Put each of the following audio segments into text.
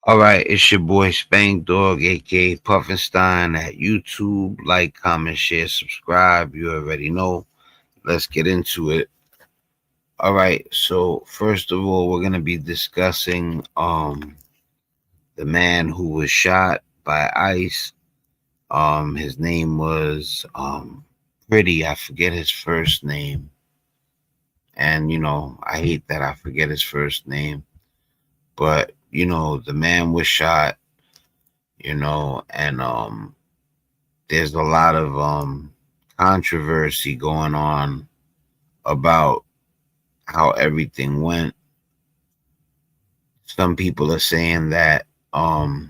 All right, it's your boy Spank Dog, aka Puffinstein at YouTube. Like, comment, share, subscribe. You already know. Let's get into it. All right, so first of all, we're gonna be discussing the man who was shot by ICE. His name was Pretty. I forget his first name, and I hate that I forget his first name. But the man was shot. And there's a lot of controversy going on about how everything went. Some people are saying that the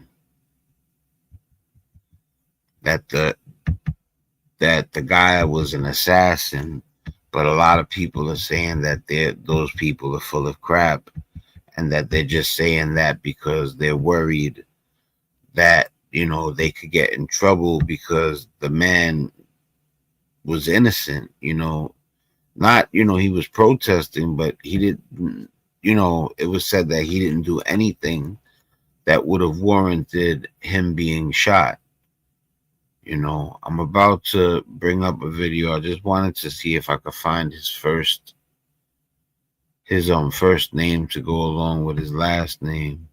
guy was an assassin, but a lot of people are saying that those people are full of crap, and that they're just saying that because they're worried that they could get in trouble because the man was innocent. Not, he was protesting, but he didn't, it was said that he didn't do anything that would have warranted him being shot. I'm about to bring up a video. I just wanted to see if I could find his first name to go along with his last name.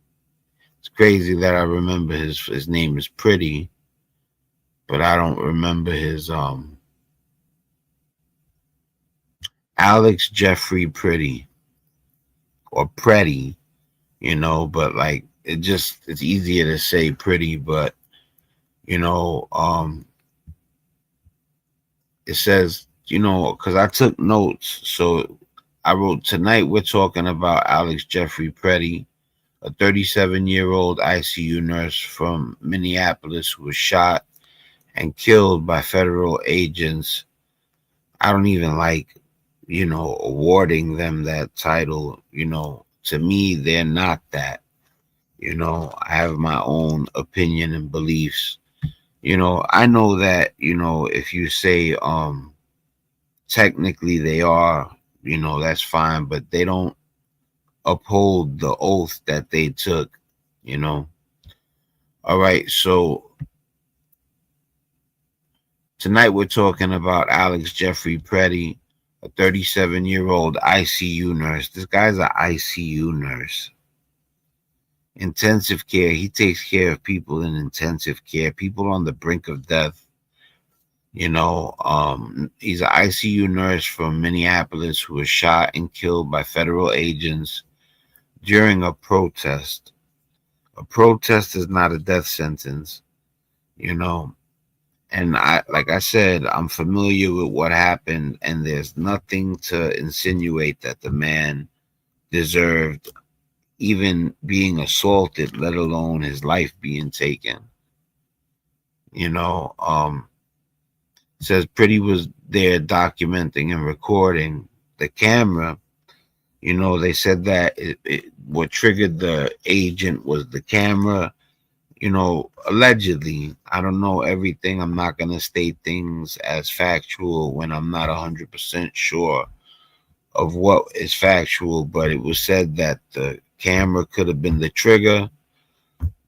It's crazy that I remember his name is Pretty, but I don't remember his Alex Jeffrey Pretty or Pretty, but like it's easier to say Pretty. But you know um it says, because I took notes, so I wrote, tonight we're talking about Alex Jeffrey Pretty, a 37-year-old ICU nurse from Minneapolis who was shot and killed by federal agents. I don't even like awarding them that title. To me, they're not that. I have my own opinion and beliefs. I know that, if you say technically they are, that's fine, but they don't uphold the oath that they took, you know. All right, so tonight we're talking about Alex Jeffrey Pretty, a 37-year-old ICU nurse. This guy's an ICU nurse. Intensive care. He takes care of people in intensive care, people on the brink of death. He's an ICU nurse from Minneapolis who was shot and killed by federal agents during a protest. A protest is not a death sentence, you know. And like I said, I'm familiar with what happened, and there's nothing to insinuate that the man deserved even being assaulted, let alone his life being taken. You know, says Pretty was there documenting and recording. The camera, they said that what triggered the agent was the camera. Allegedly, I don't know everything. I'm not going to state things as factual when I'm not 100% sure of what is factual, but it was said that the camera could have been the trigger.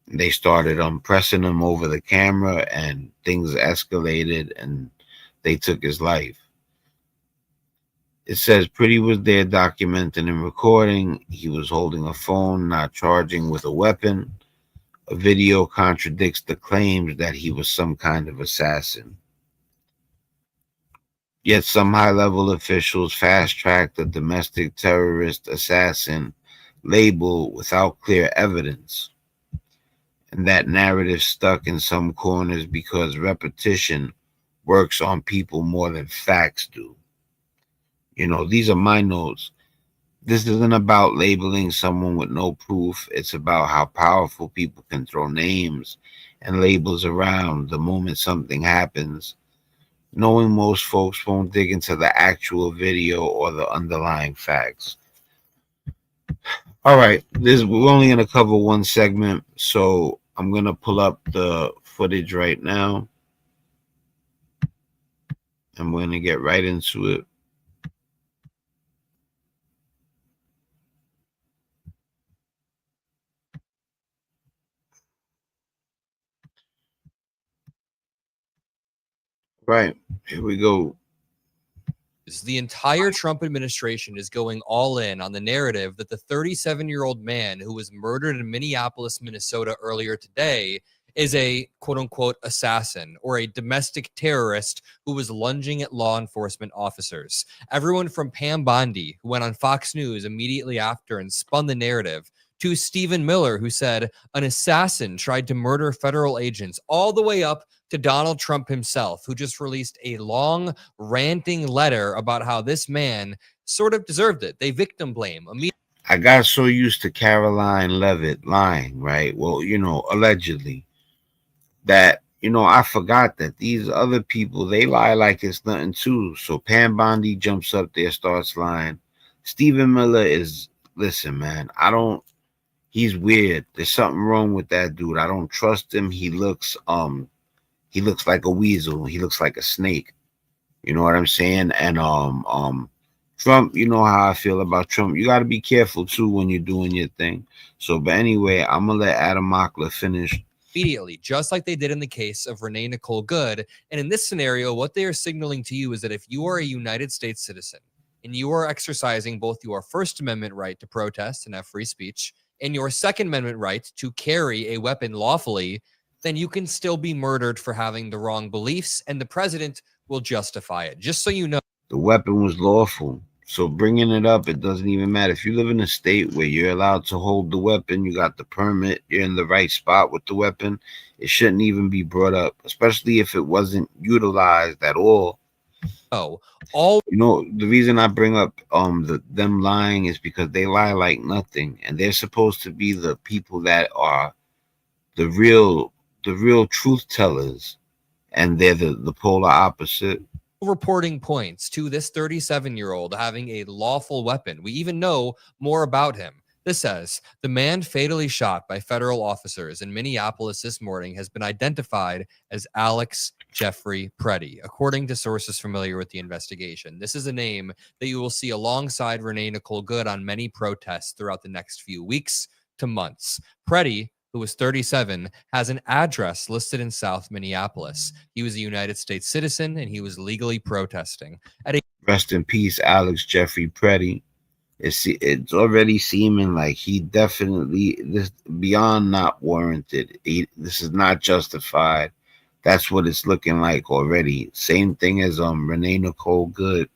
They started pressing him over the camera, and things escalated, and they took his life. It says Pretty was there documenting and recording. He was holding a phone, not charging with a weapon. A video contradicts the claims that he was some kind of assassin. Yet some high-level officials fast-tracked the domestic terrorist assassin label without clear evidence. And that narrative stuck in some corners because repetition works on people more than facts do. These are my notes. This isn't about labeling someone with no proof. It's about how powerful people can throw names and labels around the moment something happens, knowing most folks won't dig into the actual video or the underlying facts. All right, we're only going to cover one segment, so I'm going to pull up the footage right now. I'm going to get right into it. Right. Here we go. The entire Trump administration is going all in on the narrative that the 37-year-old man who was murdered in Minneapolis, Minnesota earlier today is a quote-unquote assassin or a domestic terrorist who was lunging at law enforcement officers. Everyone from Pam Bondi, who went on Fox News immediately after and spun the narrative, to Stephen Miller, who said an assassin tried to murder federal agents, all the way up to Donald Trump himself, who just released a long ranting letter about how this man sort of deserved it. They victim blame. I got so used to Caroline Levitt lying, right? Well, allegedly, that, I forgot that these other people, they lie like it's nothing too. So Pam Bondi jumps up there, starts lying. Stephen Miller is, listen, man, he's weird. There's something wrong with that dude. I don't trust him. He looks like a weasel. He looks like a snake. You know what I'm saying? And Trump, you know how I feel about Trump. You got to be careful too when you're doing your thing. So, but anyway, I'm gonna let Adam Mockler finish. Immediately, just like they did in the case of Renee Nicole Good. And in this scenario, what they are signaling to you is that if you are a United States citizen and you are exercising both your First Amendment right to protest and have free speech and your Second Amendment right to carry a weapon lawfully, then you can still be murdered for having the wrong beliefs, and the president will justify it. Just so you know, the weapon was lawful. So bringing it up, it doesn't even matter. If you live in a state where you're allowed to hold the weapon, you got the permit, you're in the right spot with the weapon, it shouldn't even be brought up, especially if it wasn't utilized at all. The reason I bring up them lying is because they lie like nothing, and they're supposed to be the people that are the real truth tellers, and they're the polar opposite. Reporting points to this 37-year-old having a lawful weapon. We even know more about him. This says, the man fatally shot by federal officers in Minneapolis this morning has been identified as Alex Jeffrey Preddy, according to sources familiar with the investigation. This is a name that you will see alongside Renee Nicole Good on many protests throughout the next few weeks to months. Preddy, who was 37, has an address listed in South Minneapolis. He was a United States citizen, and he was legally protesting. Rest in peace, Alex Jeffrey Preddy. It's already seeming like he definitely, this beyond not warranted. This is not justified. That's what it's looking like already. Same thing as Renee Nicole Good.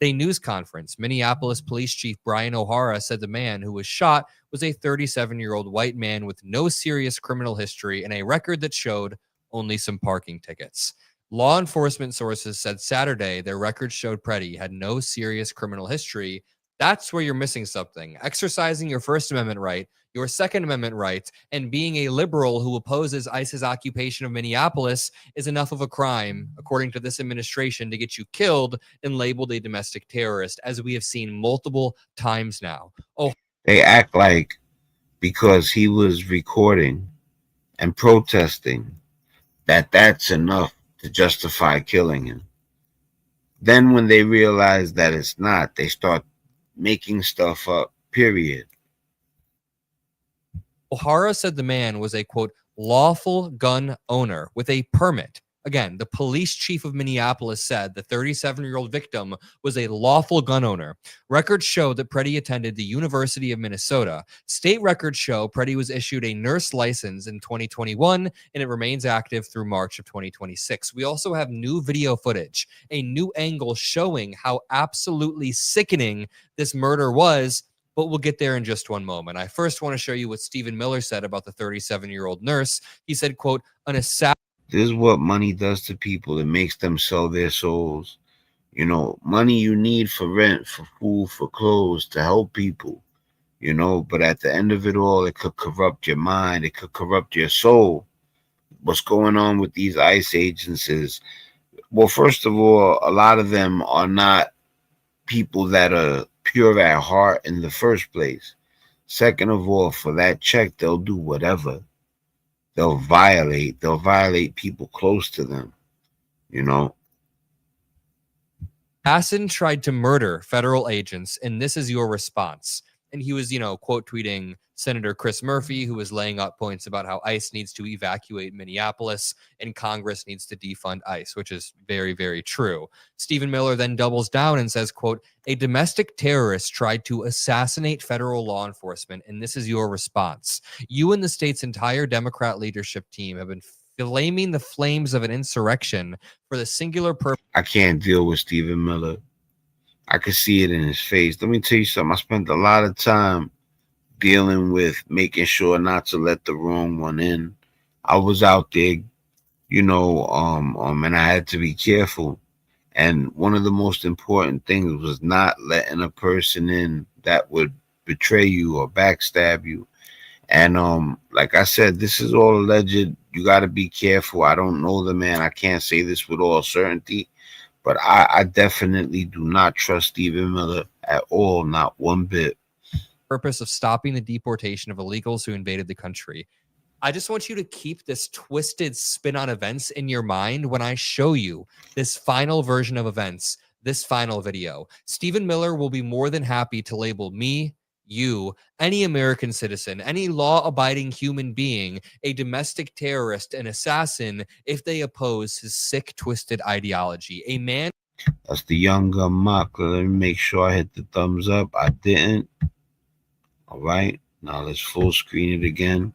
A news conference, Minneapolis Police Chief Brian O'Hara said the man who was shot was a 37-year-old white man with no serious criminal history and a record that showed only some parking tickets. Law enforcement sources said Saturday their records showed Preddy had no serious criminal history. That's where you're missing something. Exercising your First Amendment right, your Second Amendment right, and being a liberal who opposes ICE's occupation of Minneapolis is enough of a crime, according to this administration, to get you killed and labeled a domestic terrorist, as we have seen multiple times now. They act like because he was recording and protesting that's enough to justify killing him. Then when they realize that it's not, they start making stuff up, period. O'Hara said the man was a, quote, lawful gun owner with a permit. Again, the police chief of Minneapolis said the 37-year-old victim was a lawful gun owner. Records show that Preddy attended the University of Minnesota. State records show Preddy was issued a nurse license in 2021, and it remains active through March of 2026. We also have new video footage, a new angle showing how absolutely sickening this murder was, but we'll get there in just one moment. I first want to show you what Stephen Miller said about the 37-year-old nurse. He said, quote, an assassin. This is what money does to people. It makes them sell their souls. Money you need for rent, for food, for clothes, to help people. But at the end of it all, it could corrupt your mind. It could corrupt your soul. What's going on with these ICE agents is, well, first of all, a lot of them are not people that are pure at heart in the first place. Second of all, for that check, they'll do whatever. They'll violate people close to them, Assassin tried to murder federal agents, and this is your response. And he was, quote tweeting Senator Chris Murphy, who was laying out points about how ICE needs to evacuate Minneapolis and Congress needs to defund ICE, which is very, very true. Stephen Miller then doubles down and says, quote, a domestic terrorist tried to assassinate federal law enforcement, and this is your response. You and the state's entire Democrat leadership team have been flaming the flames of an insurrection for the singular purpose. I can't deal with Stephen Miller. I could see it in his face. Let me tell you something. I spent a lot of time dealing with making sure not to let the wrong one in. I was out there, and I had to be careful. And one of the most important things was not letting a person in that would betray you or backstab you. And like I said, this is all alleged. You got to be careful. I don't know the man. I can't say this with all certainty. But I definitely do not trust Stephen Miller at all, not one bit. Purpose of stopping the deportation of illegals who invaded the country. I just want you to keep this twisted spin on events in your mind when I show you this final version of events, this final video. Stephen Miller will be more than happy to label me, you, any American citizen, any law-abiding human being, a domestic terrorist, an assassin, if they oppose his sick, twisted ideology. A man. That's the young gun mock. Let me make sure I hit the thumbs up. I didn't. All right. Now let's full screen it again.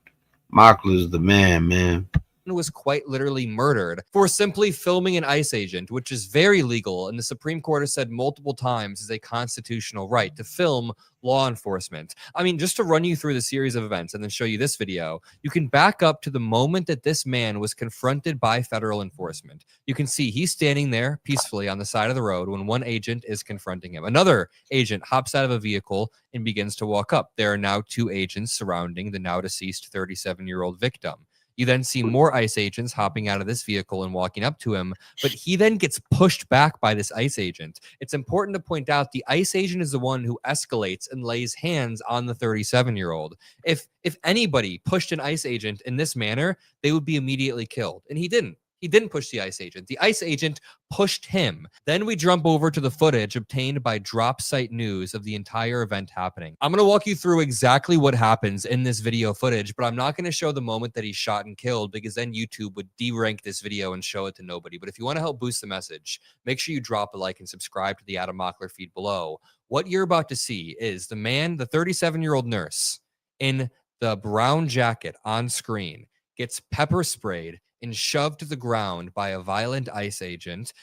Mockler's the man. Was quite literally murdered for simply filming an ICE agent, which is very legal, and the Supreme Court has said multiple times is a constitutional right to film law enforcement. I mean, just to run you through the series of events and then show you this video, you can back up to the moment that this man was confronted by federal enforcement. You can see he's standing there peacefully on the side of the road when one agent is confronting him. Another agent hops out of a vehicle and begins to walk up. There are now two agents surrounding the now deceased 37-year-old victim. You then see more ICE agents hopping out of this vehicle and walking up to him, but he then gets pushed back by this ICE agent. It's important to point out the ICE agent is the one who escalates and lays hands on the 37-year-old. If anybody pushed an ICE agent in this manner, they would be immediately killed, and he didn't. He didn't push the ICE agent. The ICE agent pushed him. Then we jump over to the footage obtained by Drop Site News of the entire event happening. I'm going to walk you through exactly what happens in this video footage, but I'm not going to show the moment that he's shot and killed because then YouTube would derank this video and show it to nobody. But if you want to help boost the message, make sure you drop a like and subscribe to the Adam Mockler feed below. What you're about to see is the man, the 37-year-old nurse in the brown jacket on screen, gets pepper sprayed and shoved to the ground by a violent ICE agent.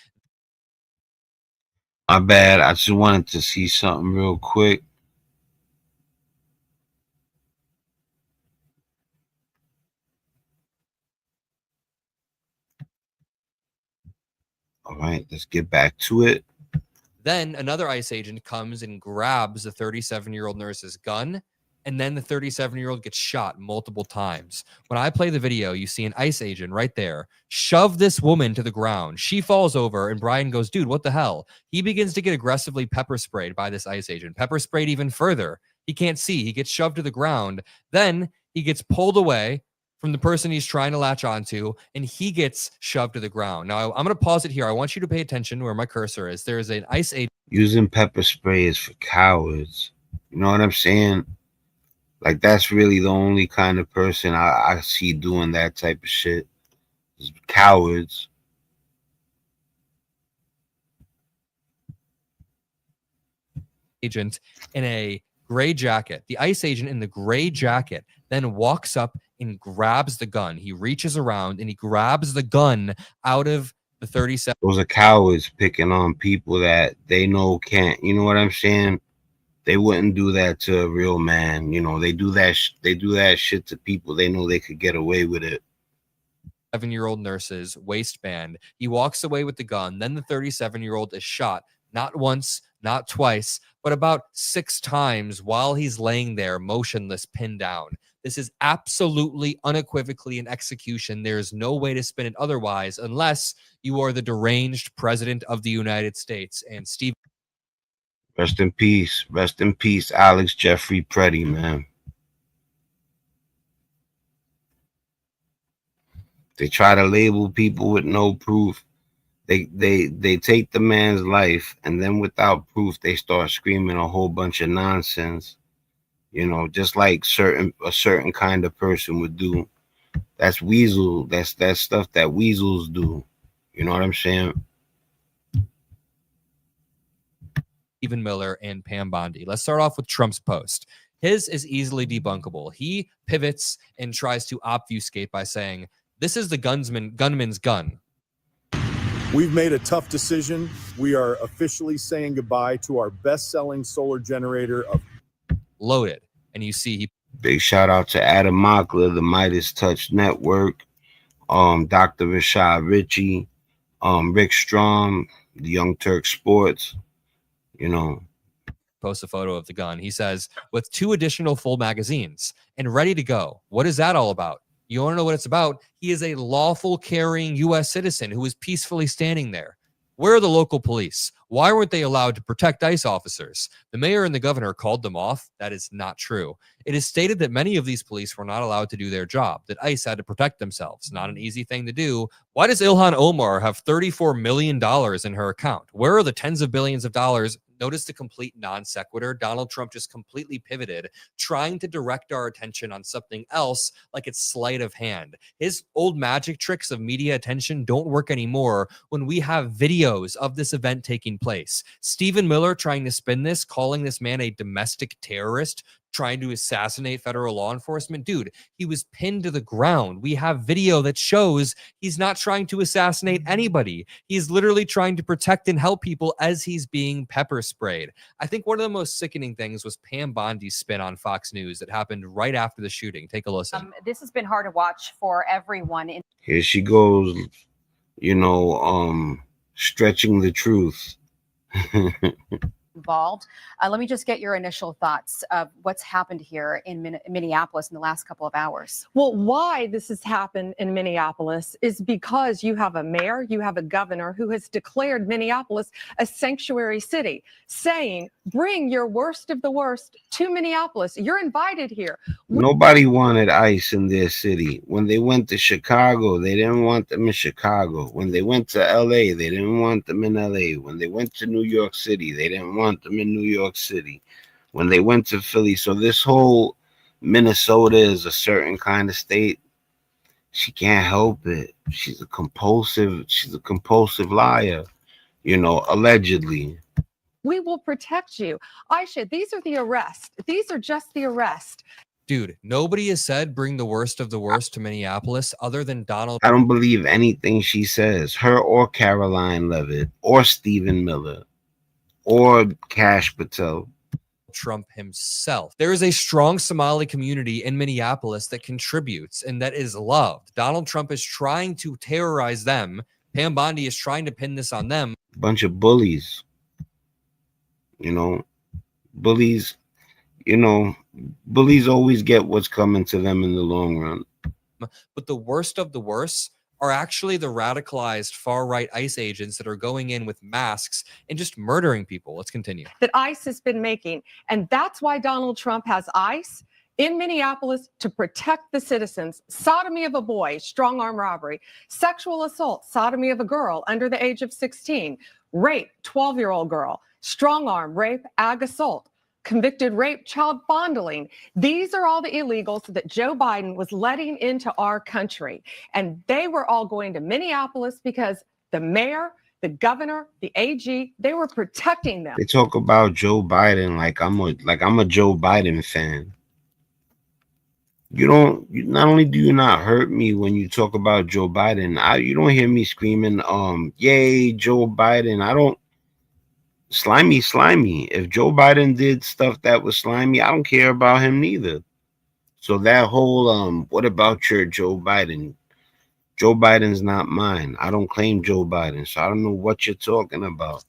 My bad. I just wanted to see something real quick. All right, let's get back to it. Then another ICE agent comes and grabs the 37-year-old nurse's gun, and then the 37-year-old gets shot multiple times. When I play the video, you see an ICE agent right there shove this woman to the ground. She falls over, and Brian goes, dude, what the hell? He begins to get aggressively pepper sprayed by this ICE agent. Pepper sprayed even further. He can't see. He gets shoved to the ground. Then he gets pulled away from the person he's trying to latch onto, and he gets shoved to the ground. Now, I'm going to pause it here. I want you to pay attention where my cursor is. There is an ICE agent. Using pepper spray is for cowards. You know what I'm saying? Like, that's really the only kind of person I see doing that type of shit. Is cowards. Agent in a gray jacket. The ICE agent in the gray jacket then walks up and grabs the gun. He reaches around and he grabs the gun out of the 37. Those are cowards picking on people that they know can't. You know what I'm saying? They wouldn't do that to a real man. You know, they do that. They do that shit to people they know they could get away with it. 7-year-old nurse's waistband. He walks away with the gun. Then the 37-year-old is shot, not once, not twice, but about 6 times while he's laying there motionless, pinned down. This is absolutely unequivocally an execution. There is no way to spin it otherwise unless you are the deranged president of the United States. And Steve. Rest in peace. Rest in peace, Alex Jeffrey Preddy, man. They try to label people with no proof. They take the man's life, and then without proof, they start screaming a whole bunch of nonsense. You know, just like a certain kind of person would do. That's weasel. That's stuff that weasels do. You know what I'm saying? Stephen Miller and Pam Bondi. Let's start off with Trump's post. His is easily debunkable. He pivots and tries to obfuscate by saying, "This is the gunman's gun." We've made a tough decision. We are officially saying goodbye to our best-selling solar generator of Loaded. And you see he Big shout out to Adam Mockler, the Midas Touch Network, Dr. Rashad Ritchie, Rick Strom, the Young Turk Sports, you know. posts a photo of the gun. He says, with 2 additional full magazines and ready to go. What is that all about? You want to know what it's about? He is a lawful carrying U.S. citizen who is peacefully standing there. Where are the local police? Why weren't they allowed to protect ICE officers? The mayor and the governor called them off. That is not true. It is stated that many of these police were not allowed to do their job, that ICE had to protect themselves. Not an easy thing to do. Why does Ilhan Omar have $34 million in her account? Where are the tens of billions of dollars? Notice the complete non sequitur. Donald Trump just completely pivoted, trying to direct our attention on something else like it's sleight of hand. His old magic tricks of media attention don't work anymore when we have videos of this event taking place. Stephen Miller trying to spin this, calling this man a domestic terrorist, trying to assassinate federal law enforcement. Dude, he was pinned to the ground. We have video that shows he's not trying to assassinate anybody. He's literally trying to protect and help people as he's being pepper sprayed. I think one of the most sickening things was Pam Bondi's spin on Fox News that happened right after the shooting. Take a listen. This has been hard to watch for everyone. Here she goes, you know, stretching the truth. Involved. Let me just get your initial thoughts of what's happened here in Minneapolis in the last couple of hours. Well, why this has happened in Minneapolis is because you have a mayor, you have a governor who has declared Minneapolis a sanctuary city, saying, bring your worst of the worst to Minneapolis. You're invited here. Nobody wanted ICE in their city. When they went to Chicago, they didn't want them in Chicago. When they went to LA, they didn't want them in LA. When they went to New York City, they didn't want them in New York City. When they went to Philly, so this whole Minnesota is a certain kind of state. She can't help it. She's a compulsive liar, you know, allegedly. We will protect you. Aisha, these are the arrests. These are just the arrest. Dude, nobody has said bring the worst of the worst to Minneapolis other than Donald. I don't believe anything she says, her or Caroline Levitt or Stephen Miller or Kash Patel. Trump himself. There is a strong Somali community in Minneapolis that contributes and that is loved. Donald Trump is trying to terrorize them. Pam Bondi is trying to pin this on them. Bunch of bullies. You know, bullies, you know, bullies always get what's coming to them in the long run. But the worst of the worst are actually the radicalized far-right ICE agents that are going in with masks and just murdering people. Let's continue. That ICE has been making. And that's why Donald Trump has ICE in Minneapolis to protect the citizens. Sodomy of a boy, strong arm robbery, sexual assault, sodomy of a girl under the age of 16, rape, 12-year-old girl, strong arm, rape, ag assault, convicted rape, child fondling. These are all the illegals that Joe Biden was letting into our country. And they were all going to Minneapolis because the mayor, the governor, the AG, they were protecting them. They talk about Joe Biden like I'm a Joe Biden fan. Not only do you not hurt me when you talk about Joe Biden, you don't hear me screaming, yay, Joe Biden. I don't. Slimy. If Joe Biden did stuff that was slimy, I don't care about him neither. So that whole what about your Joe Biden? Joe Biden's not mine. I don't claim Joe Biden, so I don't know what you're talking about.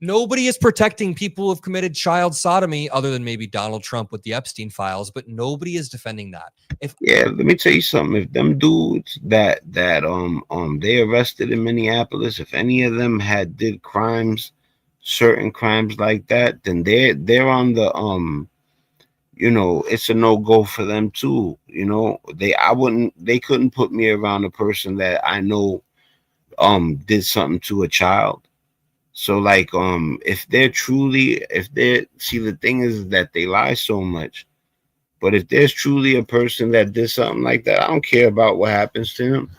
Nobody is protecting people who've committed child sodomy other than maybe Donald Trump with the Epstein files, but nobody is defending that. Let me tell you something. If them dudes that they arrested in Minneapolis, if any of them did crimes, certain crimes like that, then they're on the you know, it's a no-go for them too. You know, they couldn't put me around a person that I know did something to a child. So like if they're see, the thing is that they lie so much. But if there's truly a person that did something like that, I don't care about what happens to him.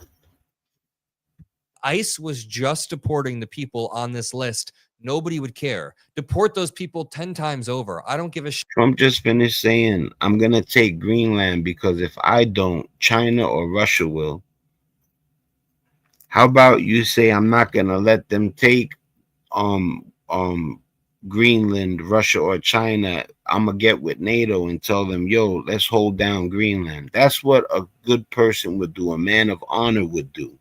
ICE was just deporting the people on this list. Nobody would care. Deport those people 10 times over. I don't give a shit. Trump just finished saying, I'm going to take Greenland because if I don't, China or Russia will. How about you say, I'm not going to let them take Greenland, Russia, or China. I'm going to get with NATO and tell them, yo, let's hold down Greenland. That's what a good person would do. A man of honor would do.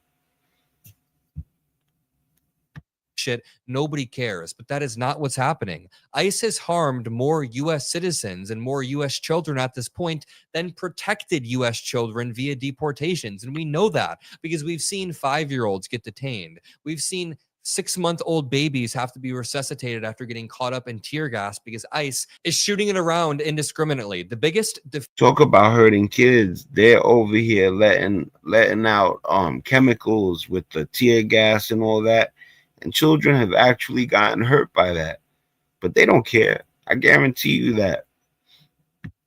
Shit, nobody cares, but that is not what's happening. ICE has harmed more U.S. citizens and more U.S. children at this point than protected U.S. children via deportations, and we know that because we've seen 5-year-olds get detained. We've seen 6-month-old babies have to be resuscitated after getting caught up in tear gas because ICE is shooting it around indiscriminately. The biggest talk about hurting kids. They're over here letting out chemicals with the tear gas and all that. And children have actually gotten hurt by that, but they don't care. I guarantee you that.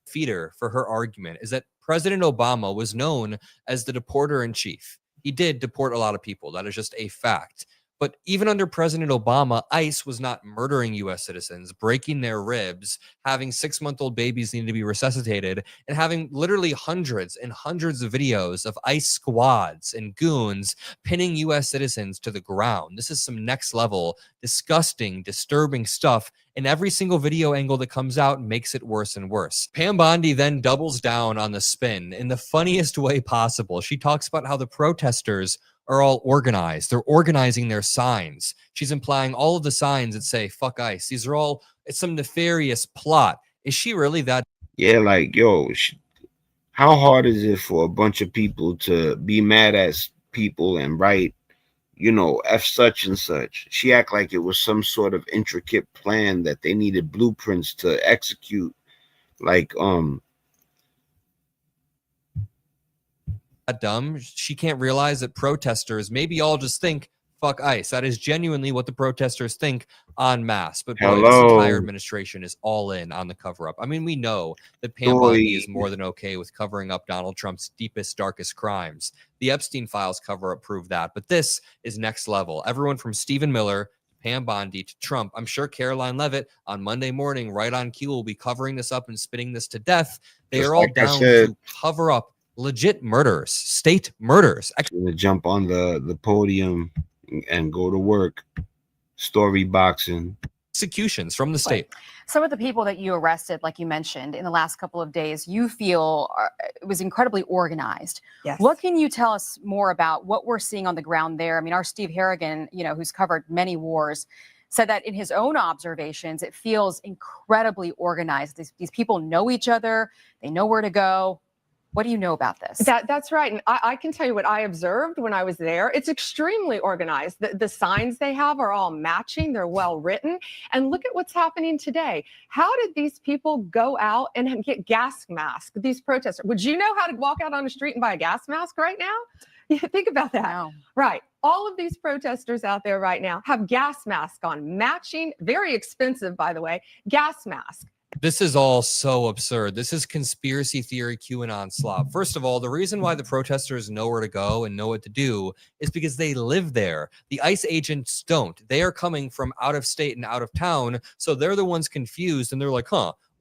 Feeder for her argument is that President Obama was known as the deporter in chief. He did deport a lot of people. That is just a fact. But even under President Obama, ICE was not murdering U.S. citizens, breaking their ribs, having 6-month-old babies need to be resuscitated, and having literally hundreds and hundreds of videos of ICE squads and goons pinning U.S. citizens to the ground. This is some next level, disgusting, disturbing stuff. And every single video angle that comes out makes it worse and worse. Pam Bondi then doubles down on the spin in the funniest way possible. She talks about how the protesters are all organized. They're organizing their signs. She's implying all of the signs that say, fuck ICE. These are all, it's some nefarious plot. Is she really that? Yeah, like, yo, how hard is it for a bunch of people to be mad at people and write, you know, F such and such? She act like it was some sort of intricate plan that they needed blueprints to execute. Like, dumb. She can't realize that protesters maybe all just think fuck ICE. That is genuinely what the protesters think en masse. But boy, this entire administration is all in on the cover up. I mean, we know that Pam Bondi is more than okay with covering up Donald Trump's deepest, darkest crimes. The Epstein files cover up proved that. But this is next level. Everyone from Stephen Miller, Pam Bondi to Trump. I'm sure Caroline Leavitt on Monday morning, right on cue, will be covering this up and spitting this to death. They are all down to cover up legit murders, state murders. Gonna jump on the podium and go to work. Story boxing. Executions from the state. Some of the people that you arrested, like you mentioned, in the last couple of days, you feel it was incredibly organized. Yes. What can you tell us more about what we're seeing on the ground there? I mean, our Steve Harrigan, you know, who's covered many wars, said that in his own observations, it feels incredibly organized. These people know each other. They know where to go. What do you know about this? That's right. And I can tell you what I observed when I was there. It's extremely organized. The signs they have are all matching. They're well written. And look at what's happening today. How did these people go out and get gas masks? These protesters. Would you know how to walk out on the street and buy a gas mask right now? Yeah, think about that. Wow. Right. All of these protesters out there right now have gas masks on, matching, very expensive, by the way, gas masks. This is all so absurd. This is conspiracy theory QAnon slop. First of all, the reason why the protesters know where to go and know what to do is because they live there. The ICE agents don't. They are coming from out of state and out of town, so they're the ones confused, and they're like,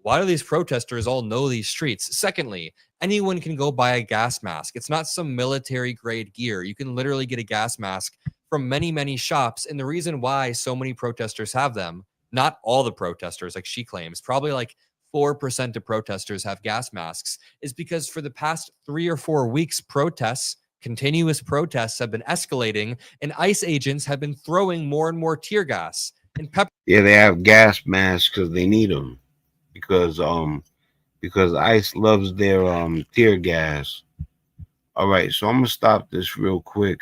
why do these protesters all know these streets? Secondly, anyone can go buy a gas mask. It's not some military grade gear. You can literally get a gas mask from many, many shops, and the reason why so many protesters have them, not all the protesters, like she claims, probably like 4% of protesters have gas masks, is because for the past 3 or 4 weeks, continuous protests have been escalating, and ICE agents have been throwing more and more tear gas and pepper. Yeah, they have gas masks because they need them, because ICE loves their tear gas. All right, so I'm gonna stop this real quick.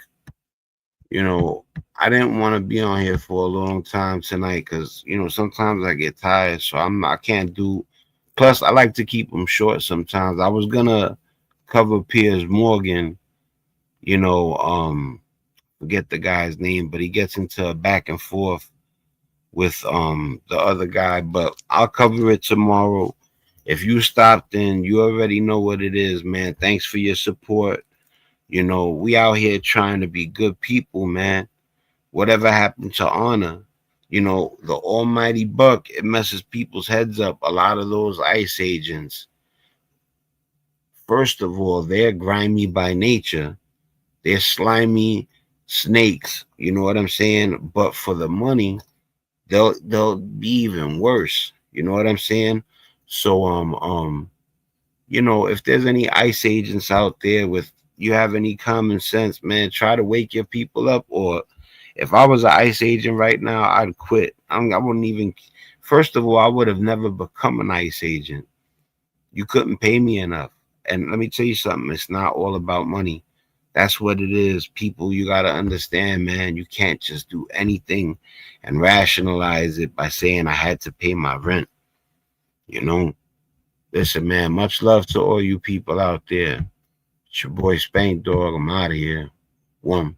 You know, I didn't want to be on here for a long time tonight because, you know, sometimes I get tired, so I can't do. Plus, I like to keep them short sometimes. I was gonna cover Piers Morgan, you know, forget the guy's name, but he gets into a back and forth with the other guy, but I'll cover it tomorrow. If you stopped in, you already know what it is, man. Thanks for your support. You know, we out here trying to be good people, man. Whatever happened to honor? You know, the almighty buck, it messes people's heads up. A lot of those ICE agents, first of all, they're grimy by nature. They're slimy snakes. You know what I'm saying? But for the money, they'll be even worse. You know what I'm saying? So you know, if there's any ICE agents out there with you have any common sense, man, try to wake your people up. Or if I was an ICE agent right now, I'd quit. I wouldn't even. First of all, I would have never become an ICE agent. You couldn't pay me enough. And let me tell you something. It's not all about money. That's what it is. People, you got to understand, man. You can't just do anything and rationalize it by saying I had to pay my rent. You know, listen, man, much love to all you people out there. It's your boy Spank Dog. I'm out of here. One.